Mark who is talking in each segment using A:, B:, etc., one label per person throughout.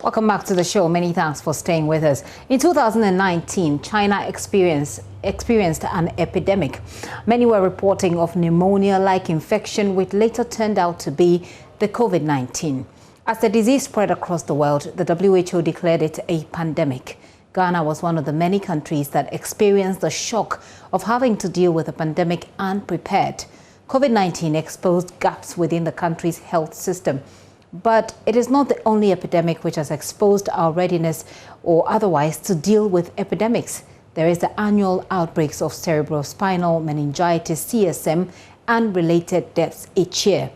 A: Welcome back to the show. Many thanks for staying with us. In 2019, China experienced an epidemic. Many were reporting of pneumonia-like infection, which later turned out to be the COVID-19. As the disease spread across the world, the WHO declared it a pandemic. Ghana was one of the many countries that experienced the shock of having to deal with a pandemic unprepared. COVID-19 exposed gaps within the country's health system. But it is not the only epidemic which has exposed our readiness or otherwise to deal with epidemics. There is the annual outbreaks of cerebrospinal meningitis, CSM, and related deaths each year.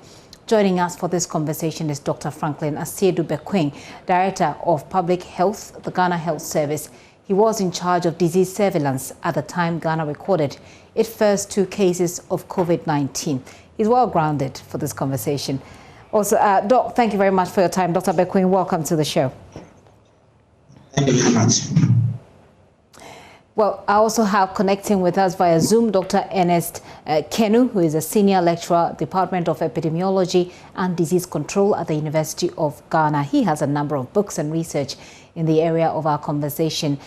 A: Joining us for this conversation is Dr. Franklin Asiedu-Bequeng, Director of Public Health, the Ghana Health Service. He was in charge of disease surveillance at the time Ghana recorded its first 2 cases of COVID-19. He's well grounded for this conversation. Also, Doc, thank you very much for your time. Dr. Bequeng, welcome to the show.
B: Thank you very much.
A: Well, I also have connecting with us via Zoom Dr. Ernest Kenu, who is a senior lecturer, Department of Epidemiology and Disease Control at the University of Ghana. He has a number of books and research in the area of our conversation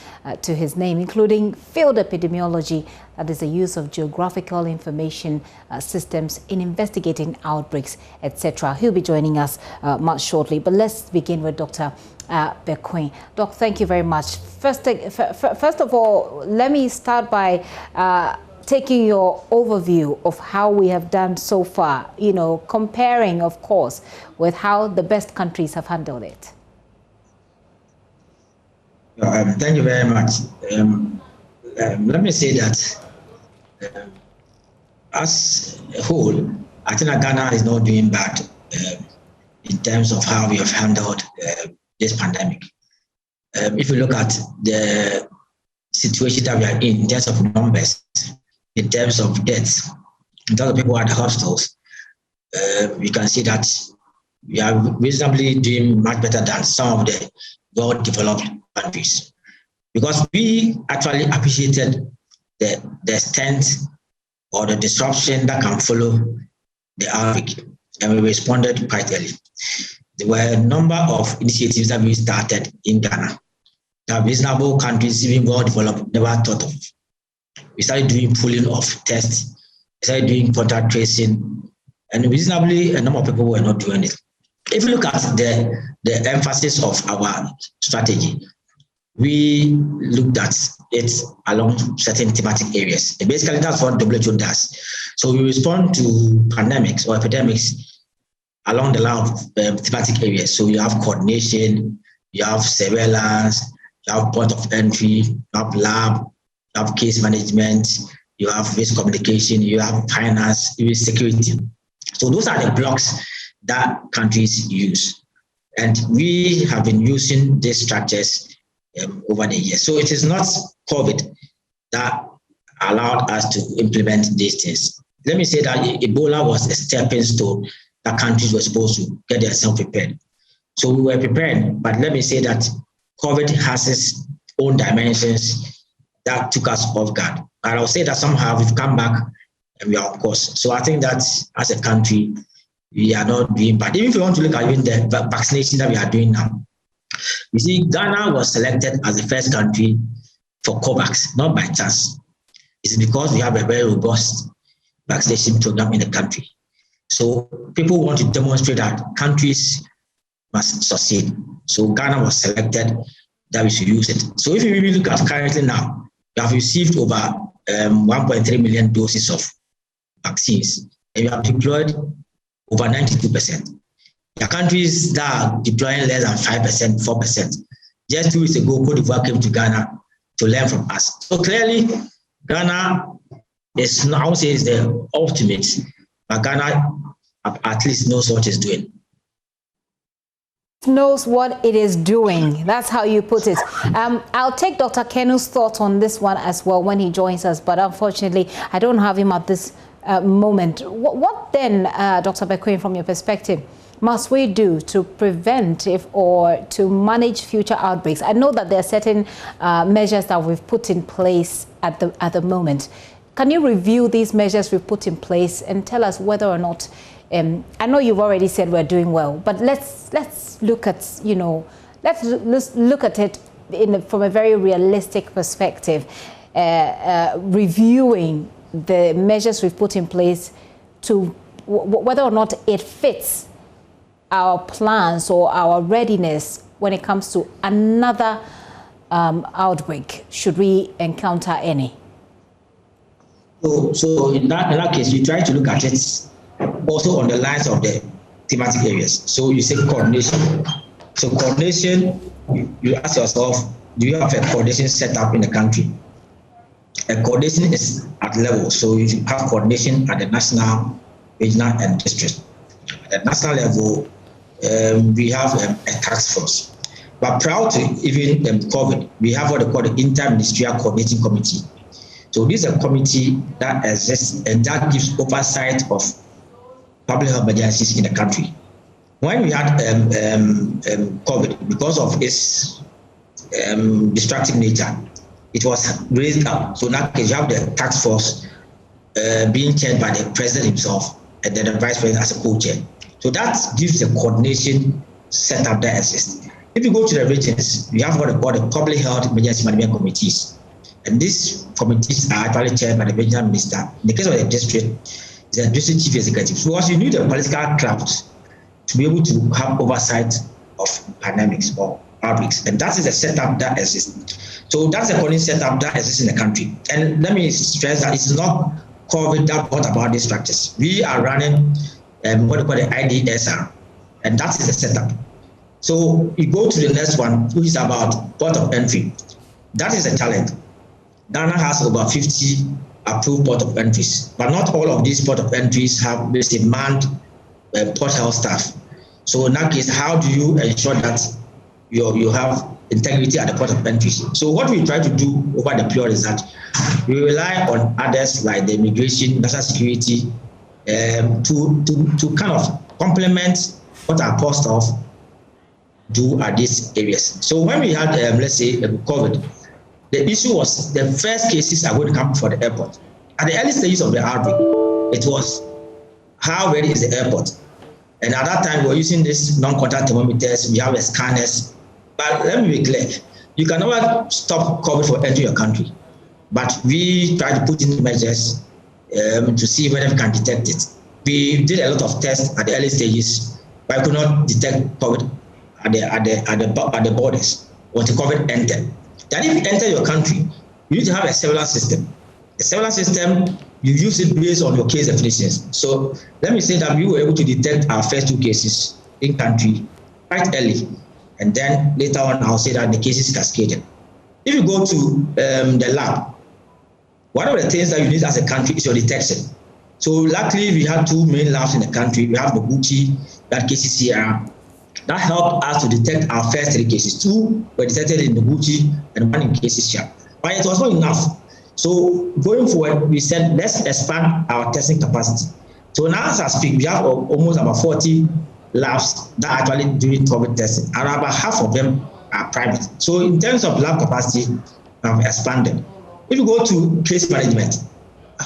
A: to his name, including field epidemiology, that is the use of geographical information systems in investigating outbreaks, etc. He'll be joining us much shortly. But let's begin with Dr. Bequeng. Doc, thank you very much. First of all, let me start by taking your overview of how we have done so far, comparing, of course, with how the best countries have handled it.
B: Thank you very much. Let me say that as a whole, I think that Ghana is not doing bad in terms of how we have handled this pandemic. If you look at the situation that we are in terms of numbers, in terms of deaths, in terms of people at the hospitals, we can see that we are reasonably doing much better than some of the well-developed countries, because we actually appreciated the extent or the disruption that can follow the outbreak, and we responded quite early. There were a number of initiatives that we started in Ghana that reasonable countries, even well-developed, never thought of. We started doing pooling of tests, we started doing contact tracing, and reasonably a number of people were not doing it. If you look at the emphasis of our strategy, we looked at it along certain thematic areas. And basically, that's what WHO does. So we respond to pandemics or epidemics along the line of thematic areas. So you have coordination, you have surveillance, you have point of entry, you have lab, you have case management, you have risk communication, you have finance, you have security. So those are the blocks that countries use. And we have been using these structures over the years. So it is not COVID that allowed us to implement these things. Let me say that Ebola was a stepping stone that countries were supposed to get themselves prepared. So we were prepared, but let me say that COVID has its own dimensions that took us off guard. But I'll say that somehow we've come back and we are on course. So I think that as a country, we are not doing bad. Even if you want to look at even the vaccination that we are doing now, you see, Ghana was selected as the first country for COVAX, not by chance. It's because we have a very robust vaccination program in the country. So people want to demonstrate that countries must succeed. So Ghana was selected that we should use it. So if you really look at currently now, we have received over 1.3 million doses of vaccines, and we have deployed over 92%. There are countries that are deploying less than 5%, 4%. Just 2 weeks ago, Cote d'Ivoire came to Ghana to learn from us. So clearly, Ghana is, I would say, is the ultimate, but Ghana at least knows what it's doing.
A: Knows what it is doing. That's how you put it. I'll take Dr. Kenu's thoughts on this one as well when he joins us, but unfortunately, I don't have him at this moment. What then, Dr. Bequeng, from your perspective, must we do to prevent or to manage future outbreaks? I know that there are certain measures that we've put in place at the moment. Can you review these measures we've put in place and tell us whether or not I know you've already said we're doing well, but let's look at, let's look at it from a very realistic perspective, reviewing the measures we've put in place to whether or not it fits our plans or our readiness when it comes to another outbreak, should we encounter any.
B: So in that case, you try to look at it also on the lines of the thematic areas. So you say coordination. So coordination, you ask yourself, do you have a coordination set up in the country? A coordination is at level. So you have coordination at the national, regional, and district. At the national level, we have a task force. But prior to even COVID, we have what they call the Inter-Ministerial Coordinating Committee. So this is a committee that exists and that gives oversight of public health emergencies in the country. When we had COVID, because of its destructive nature, it was raised up. So now you have the task force being chaired by the president himself and then the vice president as a co-chair. So that gives the coordination setup that exists. If you go to the regions, we have what they call the public health emergency management committees. And these committees are actually chaired by the regional minister. In the case of the district, it's the district chief executive. So you need a political craft to be able to have oversight of pandemics or outbreaks. And that is the setup that exists. So that's the coordination setup that exists in the country. And let me stress that it's not COVID that brought about these structures. We are running what we call the IDSR, and that is the setup. So you go to the next one, which is about port of entry. That is a challenge. Ghana has over 50 approved port of entries, but not all of these port of entries have basically manned port health staff. So in that case, how do you ensure that you have integrity at the port of entries? So what we try to do over the period is that we rely on others like the immigration, national security, to kind of complement what our port staff do at these areas. So when we had, let's say, COVID, the issue was the first cases are going to come for the airport. At the early stages of the outbreak, it was how ready is the airport? And at that time, we were using these non-contact thermometers, we have scanners. But let me be clear, you can never stop COVID from entering your country. But we try to put in measures to see whether we can detect it. We did a lot of tests at the early stages, but we could not detect COVID at the borders until COVID entered. Then if you enter your country, you need to have a surveillance system. The surveillance system, you use it based on your case definitions. So let me say that we were able to detect our first 2 cases in country quite early. And then later on, I'll say that the cases cascaded. If you go to the lab, one of the things that you need as a country is your detection. So luckily, we have 2 main labs in the country. We have Noguchi, that KCCR. That helped us to detect our first 3 cases. 2 were detected in Noguchi and 1 in KCCR. But it was not enough. So going forward, we said, let's expand our testing capacity. So now as I speak, we have almost about 40 labs that are actually doing COVID testing, and about half of them are private. So in terms of lab capacity, we have expanded. If you go to case management,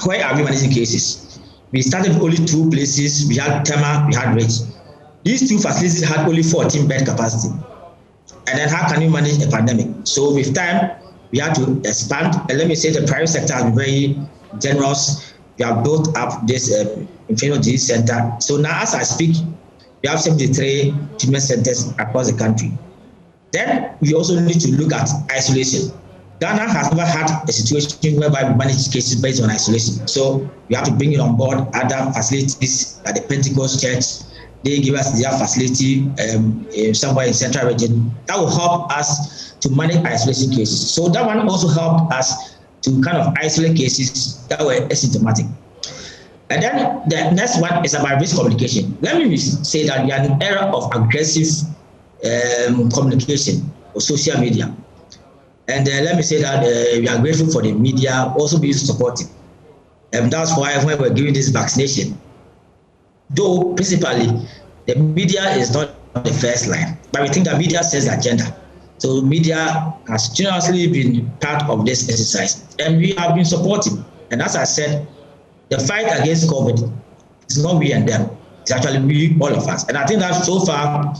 B: where are we managing cases? We started with only 2 places. We had Tema, we had Rich. These 2 facilities had only 14 bed capacity. And then how can you manage a pandemic? So with time, we had to expand. And let me say the private sector has been very generous. We have built up this infectious disease center. So now as I speak, we have 73 treatment centers across the country. Then we also need to look at isolation. Ghana has never had a situation whereby we manage cases based on isolation. So we have to bring it on board other facilities like the Pentecost Church. They give us their facility somewhere in central region. That will help us to manage isolation cases. So that one also helped us to kind of isolate cases that were asymptomatic. And then the next one is about risk communication. Let me say that we are in an era of aggressive communication or social media. And let me say that we are grateful for the media also being supportive. And that's why when we're giving this vaccination, though principally the media is not the first line, but we think that media sets the agenda. So media has generously been part of this exercise, and we have been supportive. And as I said, the fight against COVID is not we and them. It's actually we, all of us. And I think that so far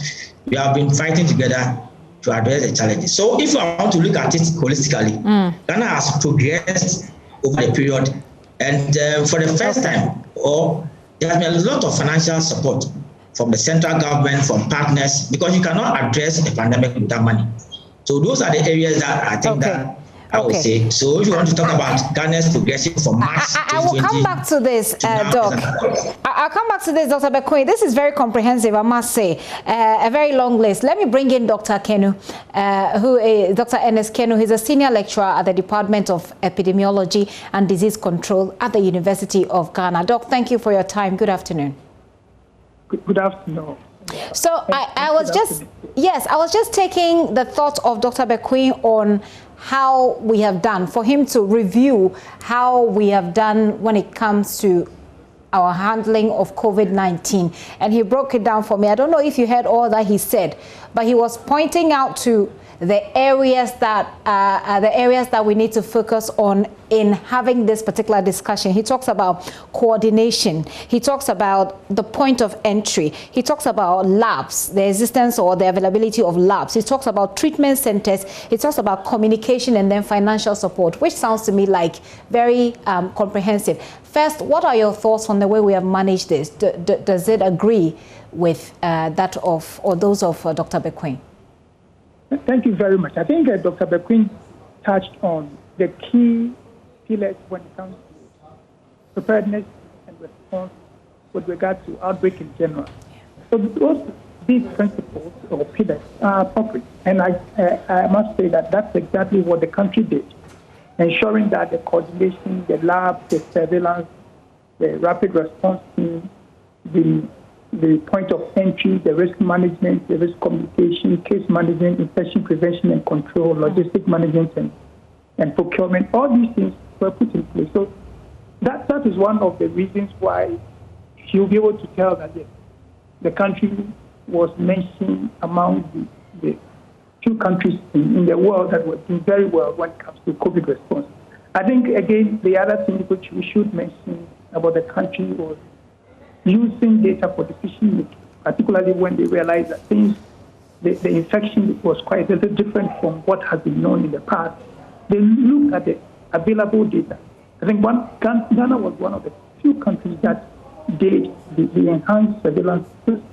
B: we have been fighting together to address the challenges. So if I want to look at it holistically, Ghana has progressed over the period, and for the first time, there has been a lot of financial support from the central government, from partners, because you cannot address a pandemic without money. So those are the areas that I think that I would say. So if you want to talk about Ghana's progression from March
A: I will come back to this, Doc. I'll come back to this, Dr. Bequin. This is very comprehensive, I must say. A very long list. Let me bring in Dr. Kenu, who is Dr. Ernest Kenu. He's a senior lecturer at the Department of Epidemiology and Disease Control at the University of Ghana. Doc, thank you for your time. Good afternoon.
C: Good afternoon.
A: So I was just taking the thoughts of Dr. Bequin on how we have done, for him to review how we have done when it comes to our handling of COVID-19. And he broke it down for me. I don't know if you heard all that he said, but he was pointing out to the areas that we need to focus on in having this particular discussion. He talks about coordination. He talks about the point of entry. He talks about labs, the existence or the availability of labs. He talks about treatment centers. He talks about communication and then financial support, which sounds to me like very comprehensive. First, what are your thoughts on the way we have managed this? Does it agree with that of, or those of Dr. Bequin?
C: Thank you very much. I think Dr. Bequin touched on the key pillars when it comes to preparedness and response with regard to outbreak in general. So these principles or pillars are appropriate. And I must say that that's exactly what the country did, ensuring that the coordination, the lab, the surveillance, the rapid response team, the point of entry, the risk management, the risk communication, case management, infection prevention and control, logistic management and procurement, all these things were put in place. So that is one of the reasons why you'll be able to tell that the country was mentioned among the few countries in the world that were doing very well when it comes to COVID response. I think, again, the other thing which we should mention about the country was using data for decision making, particularly when they realized that the infection was quite a little different from what has been known in the past. They looked at the available data. I think Ghana was one of the few countries that did the enhanced surveillance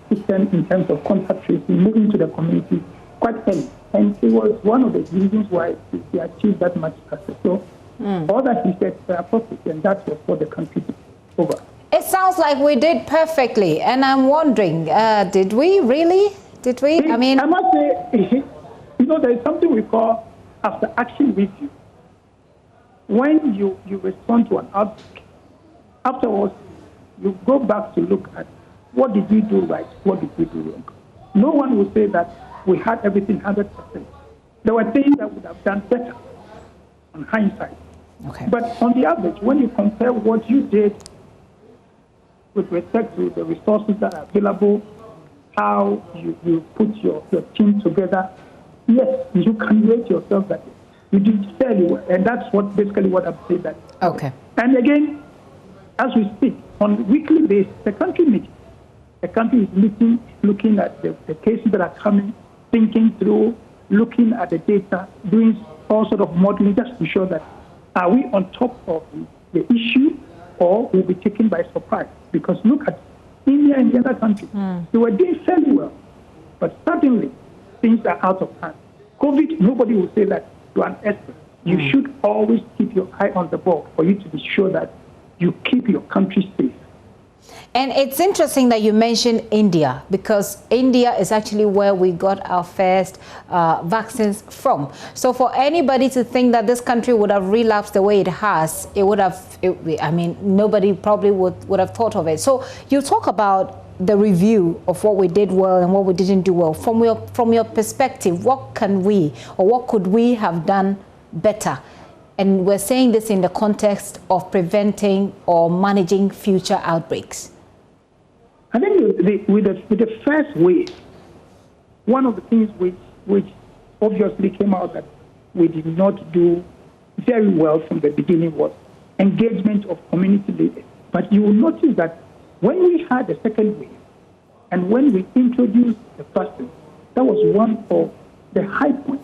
C: system in terms of contact tracing, moving to the community quite early. And it was one of the reasons why they achieved that much success. So all that he said were appropriate, and that was what the country did over.
A: It sounds like we did perfectly, and I'm wondering, did we really? Did we? I mean,
C: I must say, there is something we call after action review. When you respond to an outbreak, afterwards, you go back to look at what did we do right, what did we do wrong. No one will say that we had everything 100%. There were things that would have done better on hindsight.
A: Okay.
C: But on the average, when you compare what you did with respect to the resources that are available, how you put your team together, yes, you can rate yourself that you did fairly well. And that's basically what I'm saying. That.
A: Okay.
C: And again, as we speak, on a weekly basis, the country meets. The country is meeting, looking at the cases that are coming, thinking through, looking at the data, doing all sort of modeling just to show that are we on top of the issue or will be taken by surprise. Because look at India and the other countries. They were doing fairly well. But suddenly, things are out of hand. COVID, nobody will say that you are an expert. You should always keep your eye on the ball for you to be sure that you keep your country safe.
A: And it's interesting that you mentioned India, because India is actually where we got our first vaccines from. So for anybody to think that this country would have relapsed the way it has, nobody probably would have thought of it. So you talk about the review of what we did well and what we didn't do well. From your perspective, what can we, or what could we have done better? And we're saying this in the context of preventing or managing future outbreaks.
C: I think with the first wave, one of the things which obviously came out that we did not do very well from the beginning was engagement of community leaders. But you will notice that when we had the second wave and when we introduced the first wave, that was one of the high point.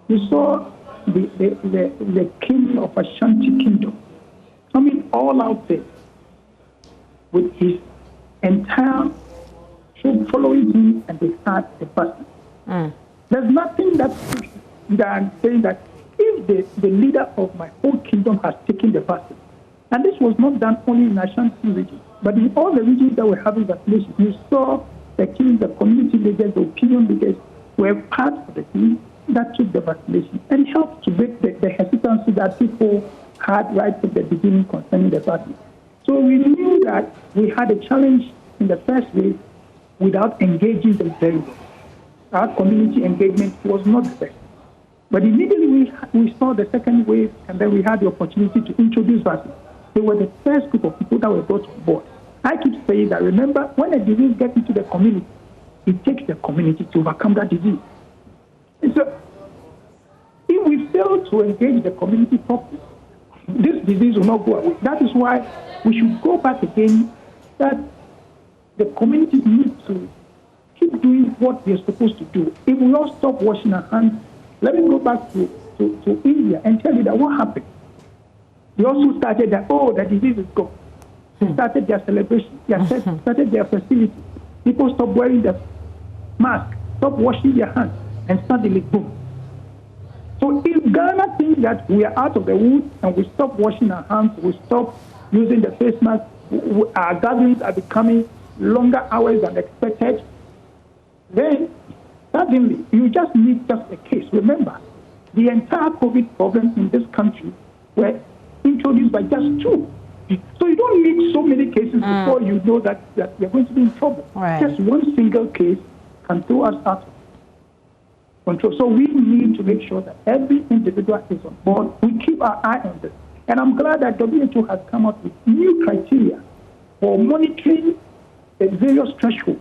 C: You saw the king of Ashanti Kingdom coming all out there with his entire troop following him, and they start the battle. There's nothing that I'm saying that if the leader of my whole kingdom has taken the battle, and this was not done only in Ashanti region, but in all the regions that were having vaccination, you saw the kings, the community leaders, the opinion leaders were part of the team that took the vaccination and helped to break the hesitancy that people had right from the beginning concerning the battle. So we knew that we had a challenge in the first wave without engaging them very well. Our community engagement was not the best. But immediately we saw the second wave, and then we had the opportunity to introduce vaccines. They were the first group of people that were brought on board. I keep saying that, remember, when a disease gets into the community, it takes the community to overcome that disease. And so, if we fail to engage the community properly, this disease will not go away. That is why we should go back again, that the community needs to keep doing what we are supposed to do. If we all stop washing our hands, let me go back to India and tell you that what happened. They also started that, the disease is gone. They started their celebration. They started their festivities. People stopped wearing the mask, stopped washing their hands, and suddenly, boom. So if Ghana thinks that we are out of the woods and we stop washing our hands, we stop using the face mask, our gatherings are becoming longer hours than expected, then suddenly you just need just a case. Remember, the entire COVID problem in this country were introduced by just 2. So you don't need so many cases before you know that you're going to be in trouble.
A: Right.
C: Just one single case can throw us out of control. So we need to make sure that every individual is on board. We keep our eye on this. And I'm glad that WHO has come up with new criteria for monitoring the various thresholds.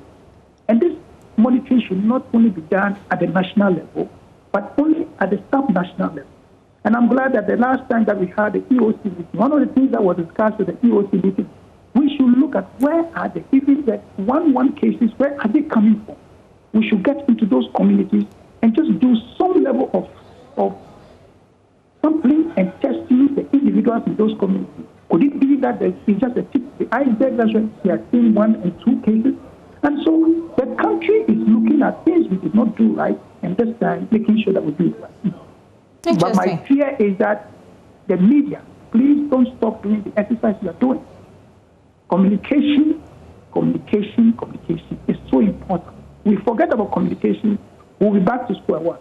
C: And this monitoring should not only be done at the national level, but only at the sub-national level. And I'm glad that the last time that we had the EOC meeting, one of the things that was discussed with the EOC meeting, we should look at where are the, even the 1 cases, where are they coming from? We should get into those communities and just do some level of sampling and testing the individuals in those communities. Could it be that it's just a tip of the iceberg, that's why we are seeing 1 and 2 cases? And so the country is looking at things we did not do right, and this time making sure that we do it right. But my fear is that the media, please don't stop doing the exercise you are doing. Communication is so important. We forget about communication, we'll be back to square one.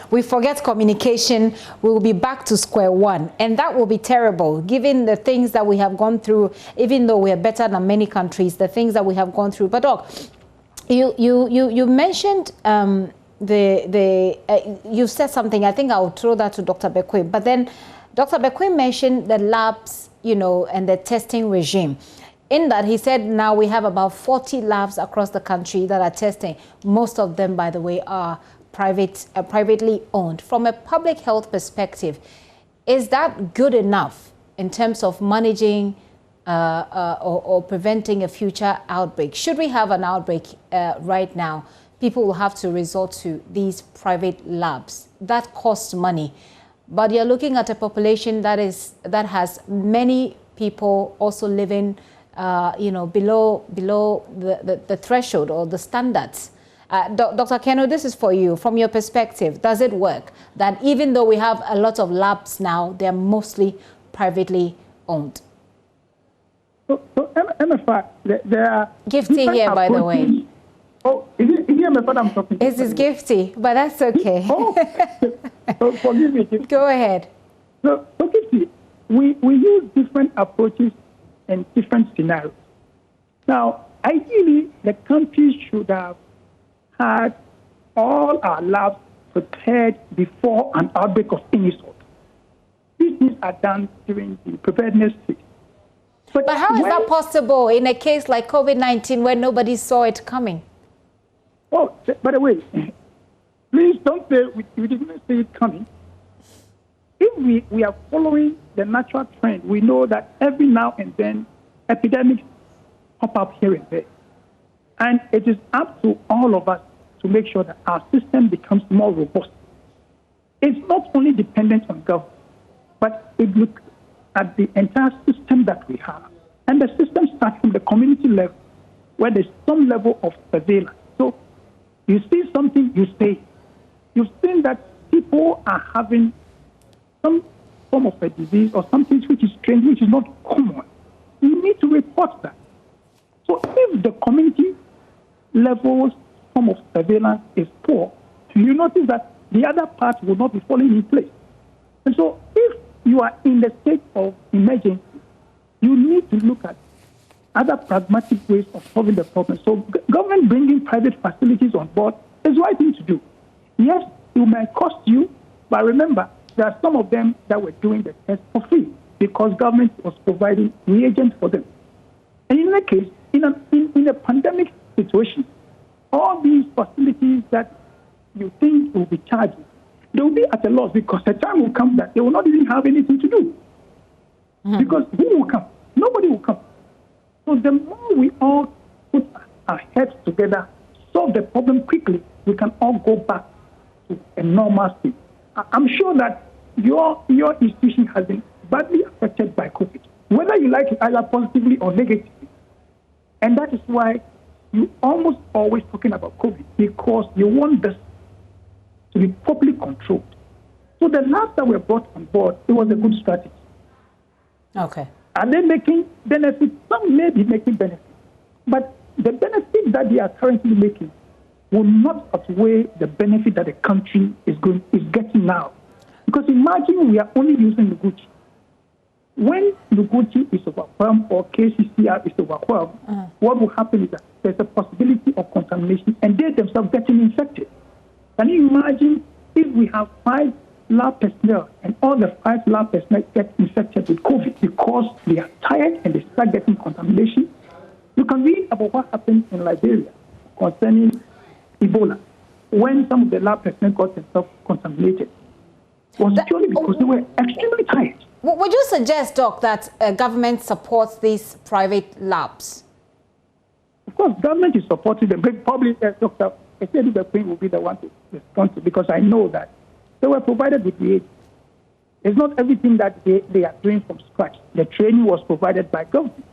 A: We forget communication, we will be back to square one. And that will be terrible, given the things that we have gone through, even though we are better than many countries, the things that we have gone through. But Doc, you mentioned you said something, I think I'll throw that to Dr. Bekwai. But then Dr. Bekwai mentioned the labs, and the testing regime. In that, he said now we have about 40 labs across the country that are testing. Most of them, by the way, are privately owned. From a public health perspective, is that good enough in terms of managing or preventing a future outbreak? Should we have an outbreak right now, people will have to resort to these private labs. That costs money. But you're looking at a population that has many people also living below the threshold or the standards. Dr. Keno, this is for you. From your perspective, does it work that even though we have a lot of labs now, they're mostly privately owned?
C: So MFI, there are
A: Gifty here, by the way.
C: Oh, is it MFI I'm talking to?
A: It is Gifty, but that's okay.
C: So forgive me.
A: Go ahead.
C: So Gifty, we use different approaches and different scenarios. Now, ideally, the country should have had all our labs prepared before an outbreak of any sort. These things are done during the preparedness phase.
A: But how is that possible in a case like COVID-19 where nobody saw it coming?
C: Oh, by the way, please don't say we didn't see it coming. If we are following the natural trend, we know that every now and then epidemics pop up here and there. And it is up to all of us to make sure that our system becomes more robust. It's not only dependent on government, but it looks at the entire system that we have. And the system starts from the community level, where there's some level of surveillance. So you see something, you say. You've seen that people are having some form of a disease or something which is strange, which is not common. You need to report that. So if the community level's form of surveillance is poor, you notice that the other parts will not be falling in place. And so if you are in the state of emergency, you need to look at other pragmatic ways of solving the problem. So government bringing private facilities on board is the right thing to do. Yes, it may cost you, but remember, there are some of them that were doing the test for free because government was providing reagents for them. And in that case, in a pandemic situation, all these facilities that you think will be charged, they will be at a loss because the time will come that they will not even have anything to do. Because who will come? Nobody will come. So the more we all put our heads together, solve the problem quickly, we can all go back to a normal state. I'm sure that your institution has been badly affected by COVID, whether you like it either positively or negatively. And that is why you almost always talking about COVID, because you want this to be properly controlled. So the labs that were brought on board, it was a good strategy.
A: Okay.
C: Are they making benefits? Some may be making benefits. But the benefit that they are currently making will not outweigh the benefit that the country is getting now. Because imagine we are only using Noguchi. When Noguchi is overwhelmed or KCCR is overwhelmed, what will happen is that there's a possibility of contamination and they themselves getting infected. Can you imagine if we have 5 lab personnel and all the 5 lab personnel get infected with COVID because they are tired and they start getting contamination? You can read about what happened in Liberia concerning Ebola when some of the lab personnel got themselves contaminated. It was purely because they were extremely tired.
A: Would you suggest, Doc, that government supports these private labs?
C: Of course, government is supporting them. Probably Dr. Esedu Bekwin will be the one to respond to, because I know that they were provided with the aid. It's not everything that they are doing from scratch. The training was provided by government.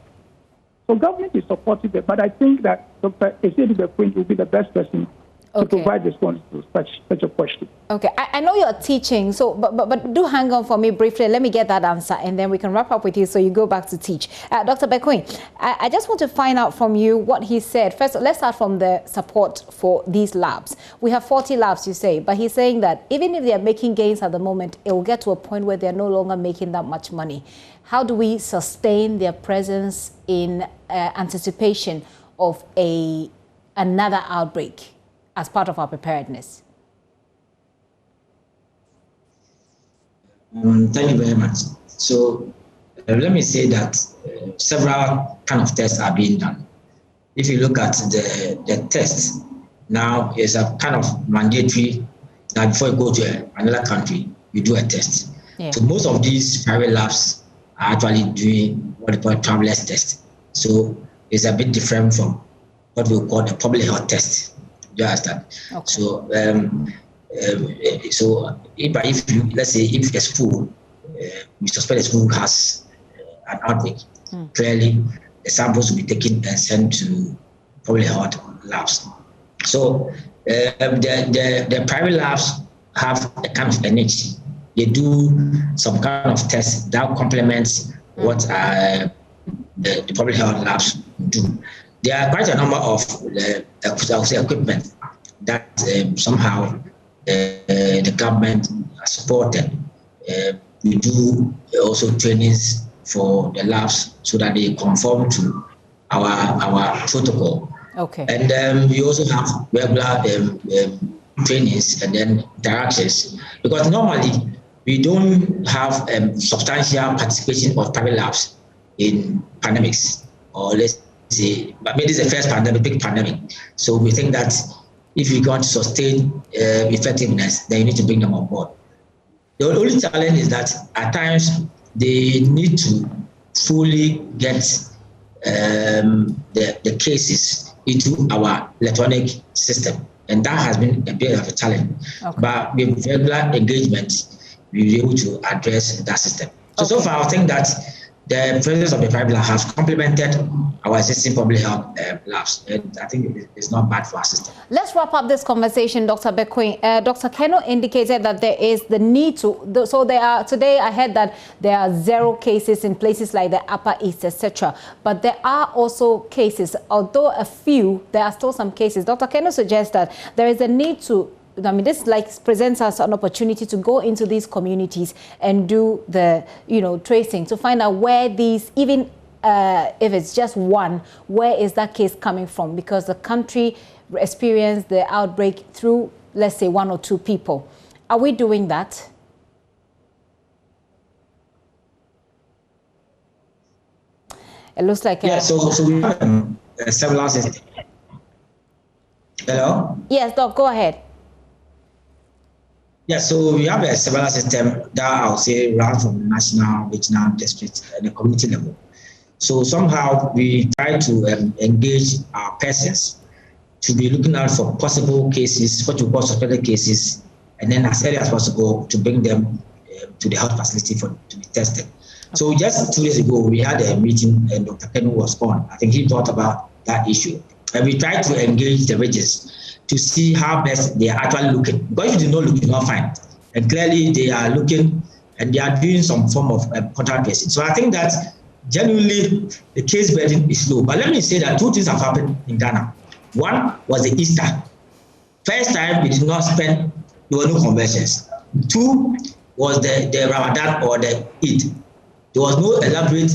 C: So government is supporting them, but I think that Dr. Esedu Bekwin will be the best person to provide response to such a question. Okay,
A: I know you're teaching, so but do hang on for me briefly. Let me get that answer, and then we can wrap up with you so you go back to teach. Dr. Bekwin, I just want to find out from you what he said. First, let's start from the support for these labs. We have 40 labs, you say, but he's saying that even if they are making gains at the moment, it will get to a point where they're no longer making that much money. How do we sustain their presence in anticipation of another outbreak as part of our preparedness?
B: Thank you very much. So let me say that several kind of tests are being done. If you look at the tests, now is a kind of mandatory that before you go to another country, you do a test. Yeah. So most of these private labs are actually doing what they call travelers test. So it's a bit different from what we call the public health test. You understand? Okay. So, if you, let's say, if a school, we suspect a school has an outbreak, clearly the samples will be taken and sent to public health labs. So, the private labs have a kind of a niche. They do some kind of tests that complements what the public health labs do. There are quite a number of equipment that somehow the government has supported. We do also trainings for the labs so that they conform to our protocol.
A: Okay.
B: And we also have regular trainings and then interactions, because normally we don't have substantial participation of private labs in pandemics, or let's say, but maybe this is the first pandemic, big pandemic. So we think that if you're going to sustain effectiveness, then you need to bring them on board. The only challenge is that at times they need to fully get the cases into our electronic system. And that has been a bit of a challenge. Okay. But with regular engagement, we'll be able to address that system. So far, I think that the presence of the private lab has complemented our existing public health labs, and I think it's not bad for our system.
A: Let's wrap up this conversation, Dr. Bequin. Dr. Kenneth indicated that there is the need to, so there are, today I heard that there are 0 cases in places like the Upper East, etc. But there are also cases, although a few, there are still some cases. Dr. Kenneth suggests that there is a need to, I mean, this presents us an opportunity to go into these communities and do the, tracing to find out where these, even if it's just one, where is that case coming from? Because the country experienced the outbreak through, let's say, 1 or 2 people. Are we doing that? It looks like
B: so we have several systems. Hello?
A: Yes, Doc, go ahead.
B: Yeah, so we have a several system that I would say run from national, regional, district, and the community level. So somehow we try to engage our persons to be looking out for possible cases, what we call suspected cases, and then as early as possible to bring them to the health facility to be tested. Okay. So just 2 days ago, we had a meeting and Dr. Kenneth was on. I think he thought about that issue. And we tried to engage the regions to see how best they are actually looking. Because if you do not look, you will not find. And clearly they are looking and they are doing some form of contact tracing. So I think that genuinely the case burden is low. But let me say that 2 things have happened in Ghana. One was the Easter. First time we did not spend, there were no conversions. 2 was the Ramadan or the Eid. There was no elaborate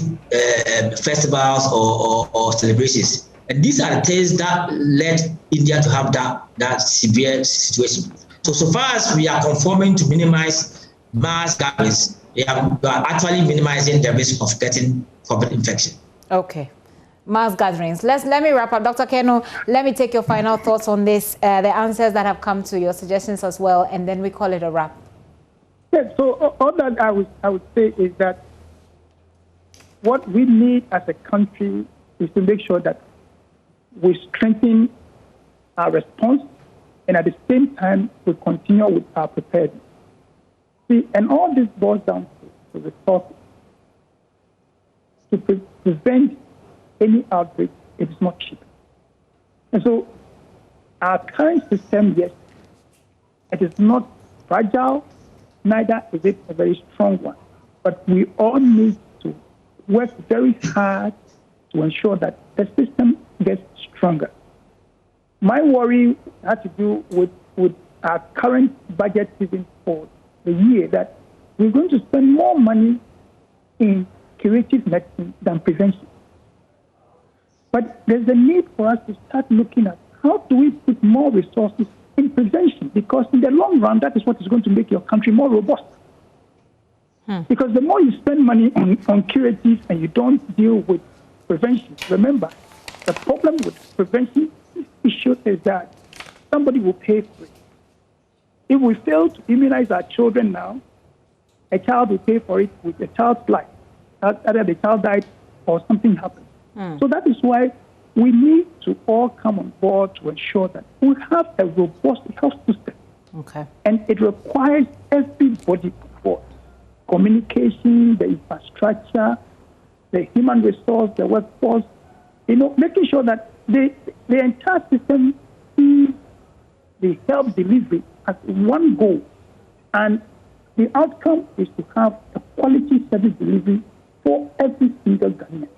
B: festivals or celebrations. And these are the things that led India to have that severe situation. So far as we are conforming to minimize mass gatherings, we are actually minimizing the risk of getting COVID infection.
A: Okay. Mass gatherings. Let me wrap up. Dr. Kenneth, let me take your final thoughts on this, the answers that have come to your suggestions as well, and then we call it a wrap.
C: Yes, so all that I would say is that what we need as a country is to make sure that we strengthen our response, and at the same time, we continue with our preparedness. See, and all this boils down to resources. To prevent any outbreak, it is not cheap. And so our current system, yes, it is not fragile, neither is it a very strong one. But we all need to work very hard to ensure that the system gets stronger. My worry had to do with our current budget season for the year, that we're going to spend more money in curative medicine than prevention. But there's a need for us to start looking at how do we put more resources in prevention, because in the long run, that is what is going to make your country more robust. Because the more you spend money on curatives and you don't deal with prevention, remember, the problem with prevention issue is that somebody will pay for it. If we fail to immunize our children now, a child will pay for it with a child's life. Either the child died or something happened. So that is why we need to all come on board to ensure that we have a robust health system.
A: Okay.
C: And it requires everybody on board. Communication, the infrastructure, the human resource, the workforce, making sure that the entire system sees the health delivery as one goal. And the outcome is to have a quality service delivery for every single Ghanaian.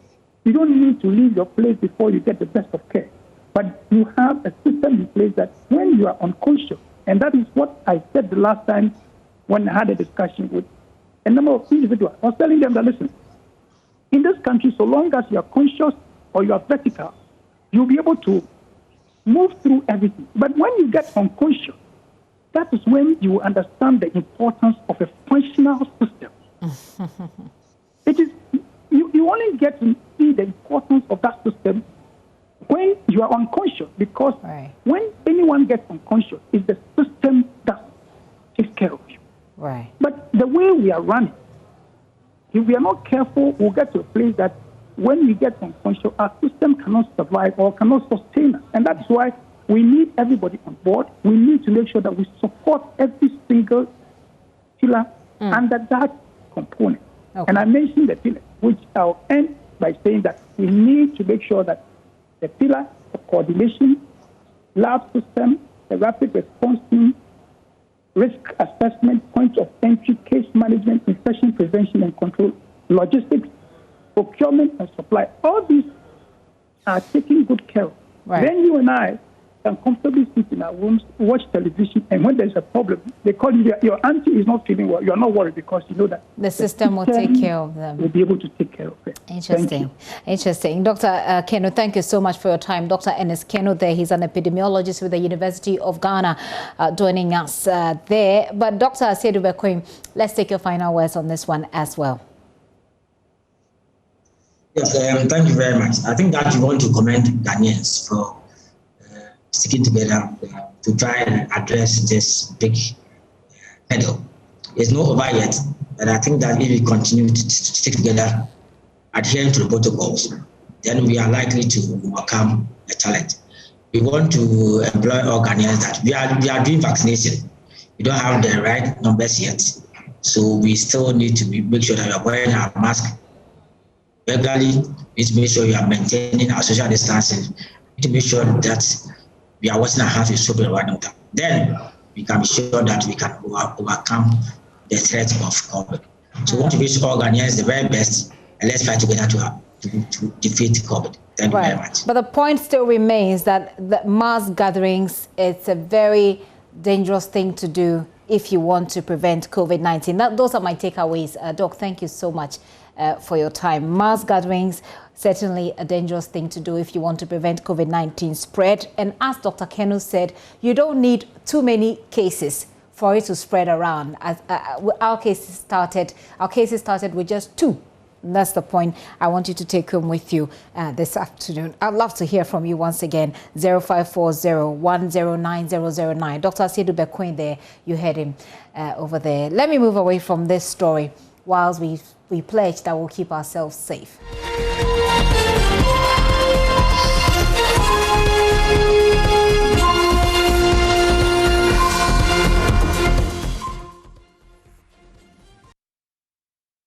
C: You don't need to leave your place before you get the best of care. But you have a system in place that when you are unconscious, and that is what I said the last time when I had a discussion with a number of individuals, I was telling them that, listen, in this country, so long as you are conscious or you are vertical, you'll be able to move through everything. But when you get unconscious, that is when you understand the importance of a functional system. It is you only get to see the importance of that system when you are unconscious, because when anyone gets unconscious, it's the system that takes care of you.
A: Right.
C: But the way we are running, if we are not careful, we'll get to a place that when we get unconscious, our system cannot survive or cannot sustain us. And that's why we need everybody on board. We need to make sure that we support every single pillar under that component. Okay. And I mentioned the pillar, which I'll end by saying that we need to make sure that the pillar of coordination, lab system, the rapid response team, risk assessment, point of entry, case management, infection prevention and control, logistics, procurement and supply, all these are taking good care of. Right. Then you and I can comfortably sit in our rooms, watch television, and when there's a problem, they call you, your auntie is not feeling well. You're not worried because you know that
A: the system will take care of them.
C: We'll be able to take care of it.
A: Interesting. Interesting. Dr. Kenu, thank you so much for your time. Dr. Ernest Kenu there, he's an epidemiologist with the University of Ghana, joining us there. But Dr. Asiedu Bequim, let's take your final words on this one as well.
B: Yes, thank you very much. I think that you want to commend Ghanaians for sticking together to try and address this big hurdle. It's not over yet, but I think that if we continue to stick together, adhering to the protocols, then we are likely to overcome the challenge. We want to employ all Ghanaians that we are doing vaccination. We don't have the right numbers yet, so we still need to make sure that we are wearing our mask regularly. We need to make sure we are maintaining our social distancing. We need to make sure that we are washing our hands with soap and water. Then we can be sure that we can overcome the threat of COVID. So we want to wish all Ghanaians the very best, and let's fight together to defeat COVID. Thank you very much.
A: But the point still remains that the mass gatherings, it's a very dangerous thing to do if you want to prevent COVID-19. Those are my takeaways. Doc, thank you so much for your time. Mass gatherings, certainly a dangerous thing to do if you want to prevent COVID-19 spread. And as Dr. Kenu said, you don't need too many cases for it to spread around. As our cases started with just 2. And that's the point I want you to take home with you this afternoon. I'd love to hear from you once again. 0540-109-009. Dr. Asiedu Bequim there, you heard him over there. Let me move away from this story whilst we pledge that we'll keep ourselves safe.